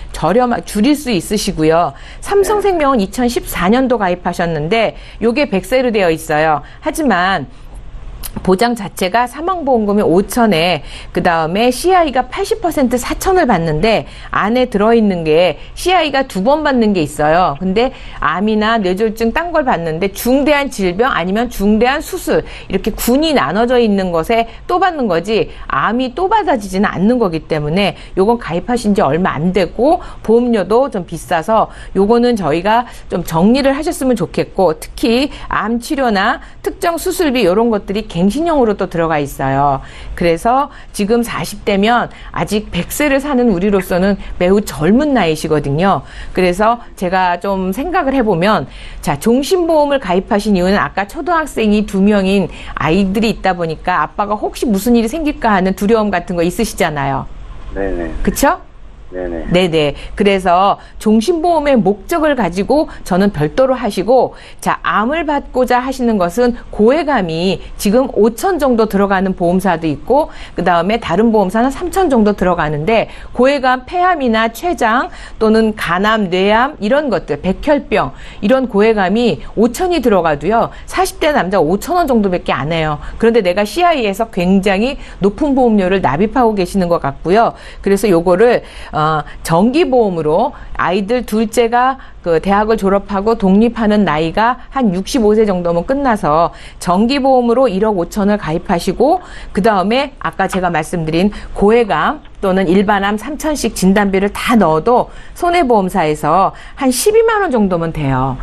줄일 수 있으시고요. 삼성생명은 2014년도 가입하셨는데 요게 100세로 되어 있어요. 하지만 보장 자체가 사망보험금이 5천에 그 다음에 CI가 80% 4천을 받는데 안에 들어있는 게 CI가 2번 받는 게 있어요. 근데 암이나 뇌졸중 딴 걸 받는데 중대한 질병 아니면 중대한 수술 이렇게 군이 나눠져 있는 것에 또 받는 거지 암이 또 받아지지는 않는 거기 때문에 요건 가입하신 지 얼마 안 되고 보험료도 좀 비싸서 요거는 저희가 좀 정리를 하셨으면 좋겠고 특히 암 치료나 특정 수술비 이런 것들이 갱신형으로 또 들어가 있어요. 그래서 지금 40대면 아직 100세를 사는 우리로서는 매우 젊은 나이시거든요. 그래서 제가 좀 생각을 해보면 자, 종신보험을 가입하신 이유는 아까 초등학생이 2명인 아이들이 있다 보니까 아빠가 혹시 무슨 일이 생길까 하는 두려움 같은 거 있으시잖아요. 네네. 그쵸? 네네. 네네. 그래서 종신보험의 목적을 가지고 저는 별도로 하시고, 자, 암을 받고자 하시는 것은 고해감이 지금 5천 정도 들어가는 보험사도 있고, 그 다음에 다른 보험사는 3천 정도 들어가는데, 고해감 폐암이나 췌장 또는 간암, 뇌암 이런 것들, 백혈병 이런 고해감이 5천이 들어가도요, 40대 남자 5천 원 정도밖에 안 해요. 그런데 내가 CI에서 굉장히 높은 보험료를 납입하고 계시는 것 같고요. 그래서 요거를 정기보험으로 아이들 둘째가 그 대학을 졸업하고 독립하는 나이가 한 65세 정도면 끝나서 정기보험으로 1억 5천을 가입하시고 그 다음에 아까 제가 말씀드린 고해감 또는 일반암 3천씩 진단비를 다 넣어도 손해보험사에서 한 12만 원 정도면 돼요.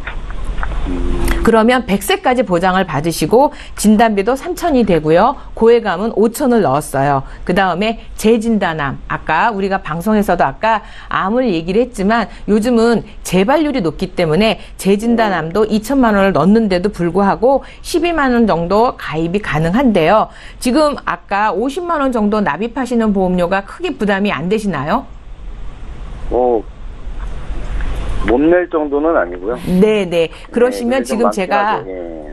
그러면 100세까지 보장을 받으시고 진단비도 3천이 되고요. 고해감은 5천을 넣었어요. 그 다음에 재진단암. 아까 우리가 방송에서도 아까 암을 얘기를 했지만 요즘은 재발률이 높기 때문에 재진단암도 2천만 원을 넣는데도 불구하고 12만 원 정도 가입이 가능한데요. 지금 아까 50만 원 정도 납입하시는 보험료가 크게 부담이 안 되시나요? 못 낼 정도는 아니고요. 네네. 그러시면 네, 지금 제가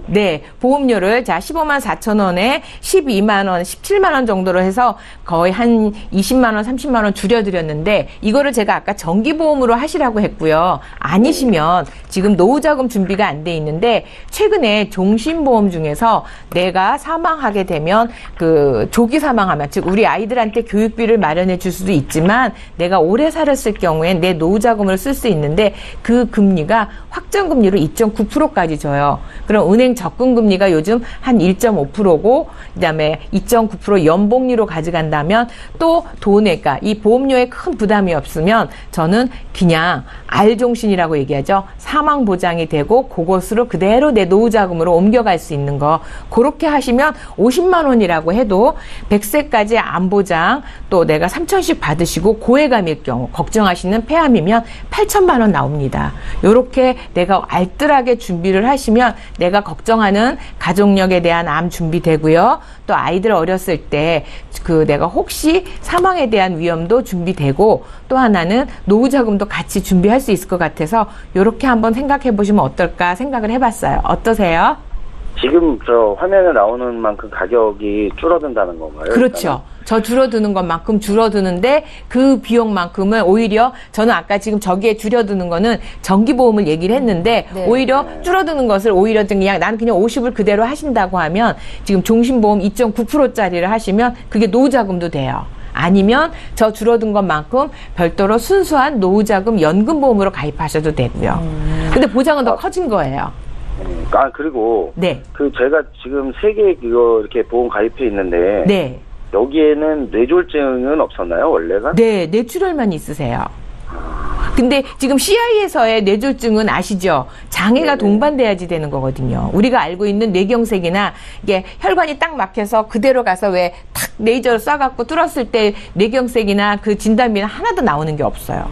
네, 보험료를 자 15만 4천 원에 12만 원, 17만 원 정도로 해서 거의 한 20만 원, 30만 원 줄여드렸는데 이거를 제가 아까 정기보험으로 하시라고 했고요. 아니시면 지금 노후자금 준비가 안 돼 있는데 최근에 종신보험 중에서 내가 사망하게 되면 그 조기 사망하면 즉 우리 아이들한테 교육비를 마련해 줄 수도 있지만 내가 오래 살았을 경우엔 내 노후자금을 쓸 수 있는데 그 금리가 확정금리로 2.9%까지 줘요. 그럼 은행 은행 적금금리가 요즘 한 1.5%고 그다음에 2.9% 연복리로 가져간다면 또 돈에가 이 보험료에 큰 부담이 없으면 저는 그냥 R종신이라고 얘기하죠. 사망 보장이 되고 그것으로 그대로 내 노후자금으로 옮겨갈 수 있는 거 그렇게 하시면 50만 원이라고 해도 100세까지 암보장 또 내가 3천씩 받으시고 고해감일 경우 걱정하시는 폐암이면 8천만 원 나옵니다. 요렇게 내가 알뜰하게 준비를 하시면 내가 걱정하는 가족력에 대한 암 준비되고요. 또 아이들 어렸을 때 그 내가 혹시 사망에 대한 위험도 준비되고 또 하나는 노후자금도 같이 준비할 수 있을 것 같아서 요렇게 한번 생각해 보시면 어떨까 생각을 해봤어요. 어떠세요? 지금 저 화면에 나오는 만큼 가격이 줄어든다는 건가요? 그렇죠. 일단은? 저 줄어드는 것만큼 줄어드는데 그 비용만큼은 오히려 저는 아까 지금 저기에 줄여드는 거는 정기보험을 얘기를 했는데 네. 오히려 줄어드는 것을 오히려 그냥 나는 그냥 50을 그대로 하신다고 하면 지금 종신보험 2.9%짜리를 하시면 그게 노후자금도 돼요. 아니면 저 줄어든 것만큼 별도로 순수한 노후자금 연금보험으로 가입하셔도 되고요. 근데 보장은 더 커진 거예요. 그리고 네. 그 제가 지금 3개 그거 이렇게 보험 가입해 있는데 네. 여기에는 뇌졸중은 없었나요, 원래가? 네, 뇌출혈만 있으세요. 근데 지금 CI에서의 뇌졸중은 아시죠? 장애가 네네. 동반돼야지 되는 거거든요. 우리가 알고 있는 뇌경색이나 이게 혈관이 딱 막혀서 그대로 가서 왜 탁 레이저를 쏴갖고 뚫었을 때 뇌경색이나 그 진단비는 하나도 나오는 게 없어요.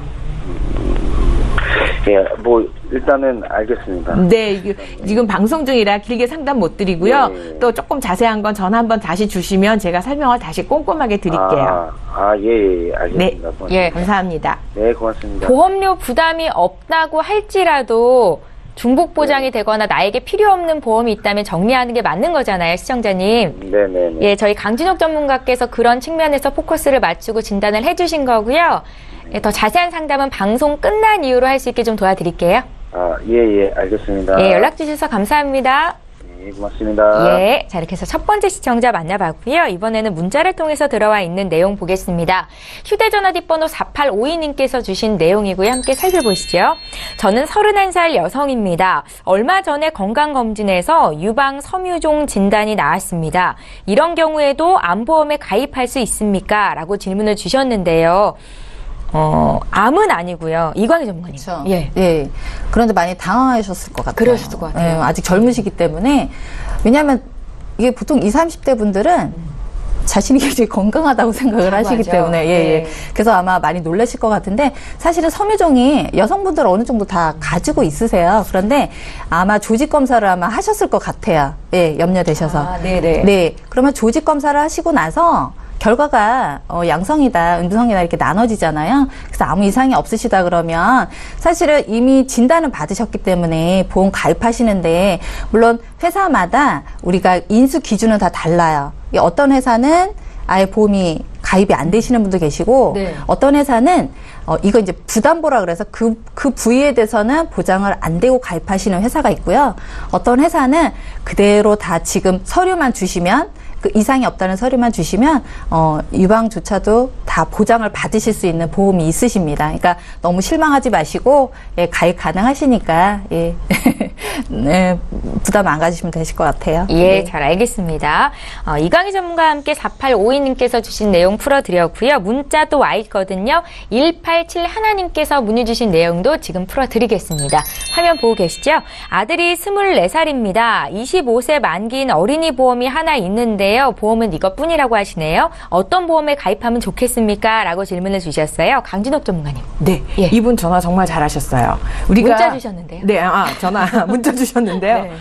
예, 뭐 일단은 알겠습니다. 네, 지금 방송 중이라 길게 상담 못 드리고요. 네. 또 조금 자세한 건 전화 한번 다시 주시면 제가 설명을 다시 꼼꼼하게 드릴게요. 예, 알겠습니다. 네, 고맙습니다. 예, 감사합니다. 네, 고맙습니다. 보험료 부담이 없다고 할지라도 중복 보장이 되거나 나에게 필요 없는 보험이 있다면 정리하는 게 맞는 거잖아요, 시청자님. 네네네. 예, 저희 강진욱 전문가께서 그런 측면에서 포커스를 맞추고 진단을 해주신 거고요. 예, 더 자세한 상담은 방송 끝난 이후로 할 수 있게 좀 도와드릴게요. 예, 알겠습니다. 예, 연락 주셔서 감사합니다. 네, 고맙습니다. 예, 자 이렇게 해서 첫 번째 시청자 만나봤고요. 이번에는 문자를 통해서 들어와 있는 내용 보겠습니다. 휴대전화 뒷번호 4852님께서 주신 내용이고요. 함께 살펴보시죠. 저는 31살 여성입니다. 얼마 전에 건강검진에서 유방 섬유종 진단이 나왔습니다. 이런 경우에도 암보험에 가입할 수 있습니까? 라고 질문을 주셨는데요. 암은 아니고요. 이광희 전문가님. 그렇죠. 예. 예. 그런데 많이 당황하셨을 것 같아요. 그러셨을 것 같아요. 예, 아직 젊으시기 때문에. 왜냐하면 이게 보통 20, 30대 분들은 자신이 굉장히 건강하다고 생각을 하시기 하죠. 때문에 예. 네. 그래서 아마 많이 놀라실 것 같은데 사실은 섬유종이 여성분들 어느 정도 다 가지고 있으세요. 그런데 아마 조직 검사를 아마 하셨을 것 같아요. 예, 염려되셔서. 네네. 네. 그러면 조직 검사를 하시고 나서 결과가 양성이다, 음성이다 이렇게 나눠지잖아요. 그래서 아무 이상이 없으시다 그러면 사실은 이미 진단을 받으셨기 때문에 보험 가입하시는데 물론 회사마다 우리가 인수 기준은 다 달라요. 어떤 회사는 아예 보험이 가입이 안 되시는 분도 계시고 네. 어떤 회사는 이거 이제 부담보라 그래서 그 부위에 대해서는 보장을 안 되고 가입하시는 회사가 있고요. 어떤 회사는 그대로 다 지금 서류만 주시면 그 이상이 없다는 서류만 주시면 유방조차도 다 보장을 받으실 수 있는 보험이 있으십니다. 그러니까 너무 실망하지 마시고 예, 가입 가능하시니까 예. 네, 부담 안 가지시면 되실 것 같아요. 예, 네. 잘 알겠습니다. 이강희 전문가와 함께 4852님께서 주신 내용 풀어드렸고요. 문자 또 와 있거든요. 1871님께서 문의 주신 내용도 지금 풀어드리겠습니다. 화면 보고 계시죠? 아들이 24살입니다. 25세 만기인 어린이 보험이 하나 있는데요. 보험은 이것뿐이라고 하시네요. 어떤 보험에 가입하면 좋겠습니까? 라고 질문을 주셨어요. 강진옥 전문가님. 네, 예. 이분 전화 정말 잘하셨어요. 우리가 문자 주셨는데요. 네, 전화 문자 주셨는데요. 네.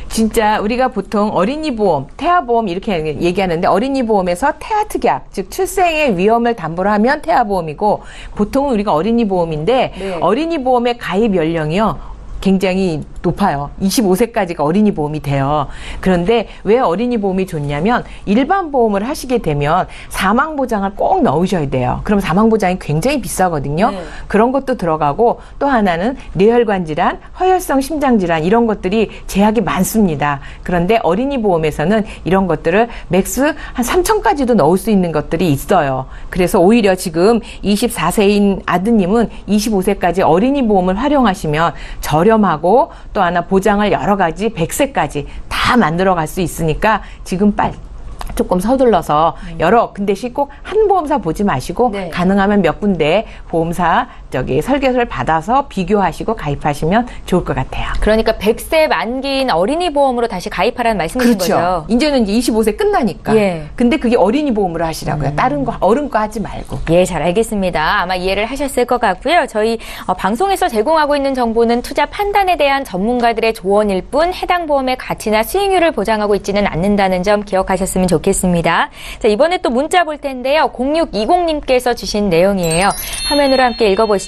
진짜 우리가 보통 어린이 보험, 태아 보험 이렇게 얘기하는데 어린이 보험에서 태아 특약, 즉 출생의 위험을 담보로 하면 태아 보험이고 보통은 우리가 어린이 보험인데 네. 어린이 보험의 가입 연령이요. 굉장히 높아요. 25세까지가 어린이 보험이 돼요. 그런데 왜 어린이 보험이 좋냐면 일반 보험을 하시게 되면 사망 보장을 꼭 넣으셔야 돼요. 그럼 사망 보장이 굉장히 비싸거든요. 네. 그런 것도 들어가고 또 하나는 뇌혈관 질환, 허혈성 심장 질환 이런 것들이 제약이 많습니다. 그런데 어린이 보험에서는 이런 것들을 맥스 한 3천까지도 넣을 수 있는 것들이 있어요. 그래서 오히려 지금 24세인 아드님은 25세까지 어린이 보험을 활용하시면 저렴 저렴하고 또 하나 보장을 여러 가지 100세까지 다 만들어 갈 수 있으니까 지금 조금 서둘러서 근데 꼭 한 보험사 보지 마시고 네. 가능하면 몇 군데 보험사 설계서를 받아서 비교하시고 가입하시면 좋을 것 같아요. 그러니까 100세 만기인 어린이 보험으로 다시 가입하라는 말씀이신 그렇죠. 거죠? 이제는 이제 25세 끝나니까. 예. 근데 그게 어린이 보험으로 하시라고요. 다른 거 어른 거 하지 말고. 예, 잘 알겠습니다. 아마 이해를 하셨을 것 같고요. 저희 방송에서 제공하고 있는 정보는 투자 판단에 대한 전문가들의 조언일 뿐 해당 보험의 가치나 수익률을 보장하고 있지는 않는다는 점 기억하셨으면 좋겠습니다. 자, 이번에 또 문자 볼 텐데요. 0620님께서 주신 내용이에요. 화면으로 함께 읽어보시죠.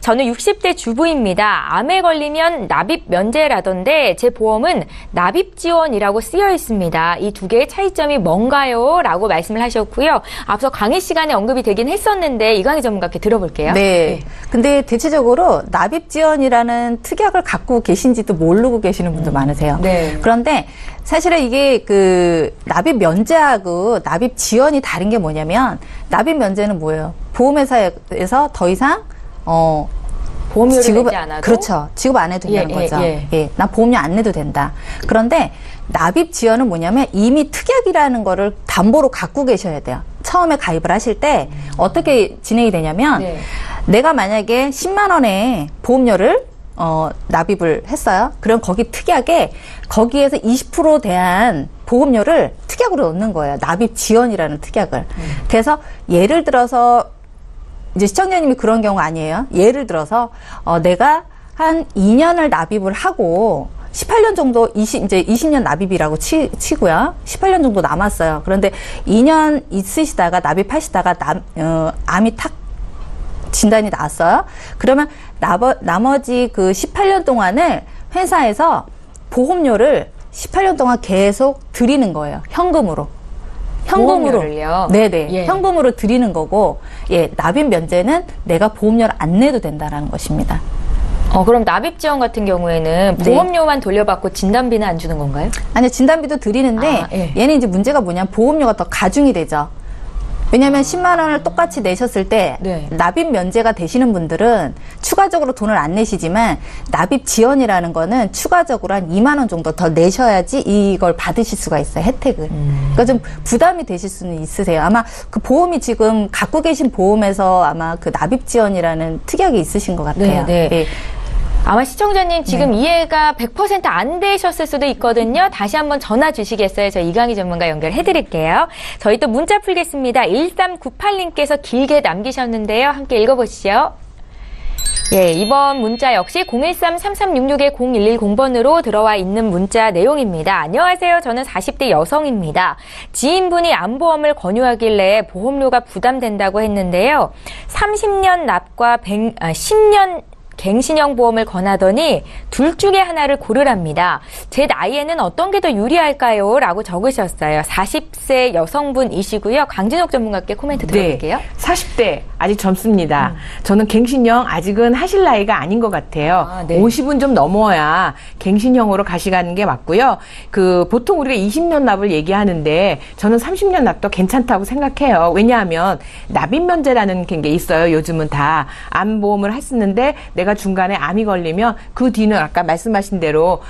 저는 60대 주부입니다. 암에 걸리면 납입 면제라던데 제 보험은 납입 지원이라고 쓰여 있습니다. 이 두 개의 차이점이 뭔가요? 라고 말씀을 하셨고요. 앞서 강의 시간에 언급이 되긴 했었는데 이강희 전문가께 들어볼게요. 네. 근데 대체적으로 납입 지원이라는 특약을 갖고 계신지도 모르고 계시는 분도 많으세요. 네. 그런데 사실은 이게 납입 면제하고 납입 지원이 다른 게 뭐냐면 납입 면제는 뭐예요? 보험회사에서 더 이상 보험료를 내지 않아도 그렇죠. 지급 안 해도 된다는 거죠. 예. 난 보험료 안 내도 된다. 그런데 납입 지원은 뭐냐면 이미 특약이라는 거를 담보로 갖고 계셔야 돼요. 처음에 가입을 하실 때 어떻게 진행이 되냐면 네. 내가 만약에 10만 원의 보험료를 납입을 했어요. 그럼 거기 특약에 거기에서 20% 대한 보험료를 특약으로 넣는 거예요. 납입 지원이라는 특약을. 그래서 예를 들어서 이제 시청자님이 그런 경우 아니에요. 예를 들어서 내가 한 2년을 납입을 하고 18년 정도 이제 20년 납입이라고 치고요. 18년 정도 남았어요. 그런데 2년 있으시다가 납입하시다가 암이 탁 진단이 나왔어요. 그러면 나머지 그 18년 동안을 회사에서 보험료를 18년 동안 계속 드리는 거예요. 현금으로. 보험료를요? 네네. 예. 현금으로 드리는 거고, 납입 면제는 내가 보험료를 안 내도 된다라는 것입니다. 그럼 납입 지원 같은 경우에는 네. 보험료만 돌려받고 진단비는 안 주는 건가요? 아니요, 진단비도 드리는데, 예. 얘는 이제 문제가 뭐냐면 보험료가 더 가중이 되죠. 왜냐하면 10만 원을 똑같이 내셨을 때 네. 납입 면제가 되시는 분들은 추가적으로 돈을 안 내시지만 납입 지원이라는 거는 추가적으로 한 2만 원 정도 더 내셔야지 이걸 받으실 수가 있어요. 혜택을. 그러니까 좀 부담이 되실 수는 있으세요. 아마 그 보험이 지금 갖고 계신 보험에서 아마 그 납입 지원이라는 특약이 있으신 것 같아요. 네. 예. 아마 시청자님 지금 이해가 100% 안 되셨을 수도 있거든요. 다시 한번 전화 주시겠어요? 저 이강희 전문가 연결해드릴게요. 저희 또 문자 풀겠습니다. 1398님께서 길게 남기셨는데요. 함께 읽어보시죠. 예, 이번 문자 역시 013-3366-0110번으로 들어와 있는 문자 내용입니다. 안녕하세요. 저는 40대 여성입니다. 지인분이 암보험을 권유하길래 보험료가 부담된다고 했는데요. 30년 납과 10년 갱신형 보험을 권하더니 둘 중에 하나를 고르랍니다. 제 나이에는 어떤 게 더 유리할까요? 라고 적으셨어요. 40세 여성분이시고요. 강진옥 전문가께 코멘트 들어볼게요. 네, 40대 아직 젊습니다. 저는 갱신형 아직은 하실 나이가 아닌 것 같아요. 네. 50은 좀 넘어야 갱신형으로 가시가는 게 맞고요. 보통 우리가 20년 납을 얘기하는데 저는 30년 납도 괜찮다고 생각해요. 왜냐하면 납입 면제라는 게 있어요. 요즘은 다 암보험을 했었는데 내가 중간에 암이 걸리면 그 뒤는 아까 말씀하신 대로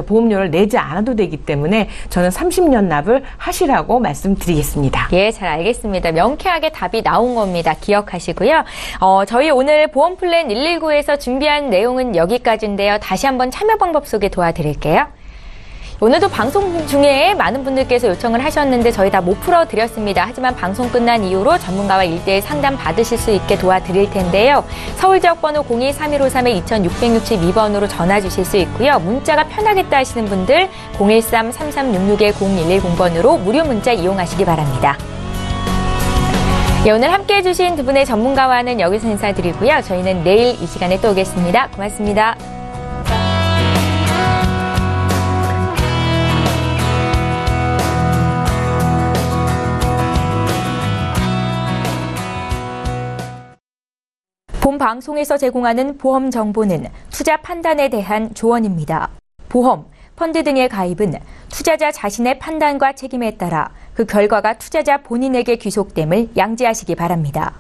보험료를 내지 않아도 되기 때문에 저는 30년 납을 하시라고 말씀드리겠습니다. 예, 잘 알겠습니다. 명쾌하게 답이 나온 겁니다. 기억하시고요. 저희 오늘 보험 플랜 119에서 준비한 내용은 여기까지인데요. 다시 한번 참여 방법 소개 도와드릴게요. 오늘도 방송 중에 많은 분들께서 요청을 하셨는데 저희 다 못 풀어드렸습니다. 하지만 방송 끝난 이후로 전문가와 1대1 상담 받으실 수 있게 도와드릴 텐데요. 서울지역번호 02-3153-2662번으로 전화 주실 수 있고요. 문자가 편하겠다 하시는 분들 013-3366-0110번으로 무료 문자 이용하시기 바랍니다. 예, 오늘 함께해 주신 두 분의 전문가와는 여기서 인사드리고요. 저희는 내일 이 시간에 또 오겠습니다. 고맙습니다. 본 방송에서 제공하는 보험 정보는 투자 판단에 대한 조언입니다. 보험, 펀드 등의 가입은 투자자 자신의 판단과 책임에 따라 그 결과가 투자자 본인에게 귀속됨을 양지하시기 바랍니다.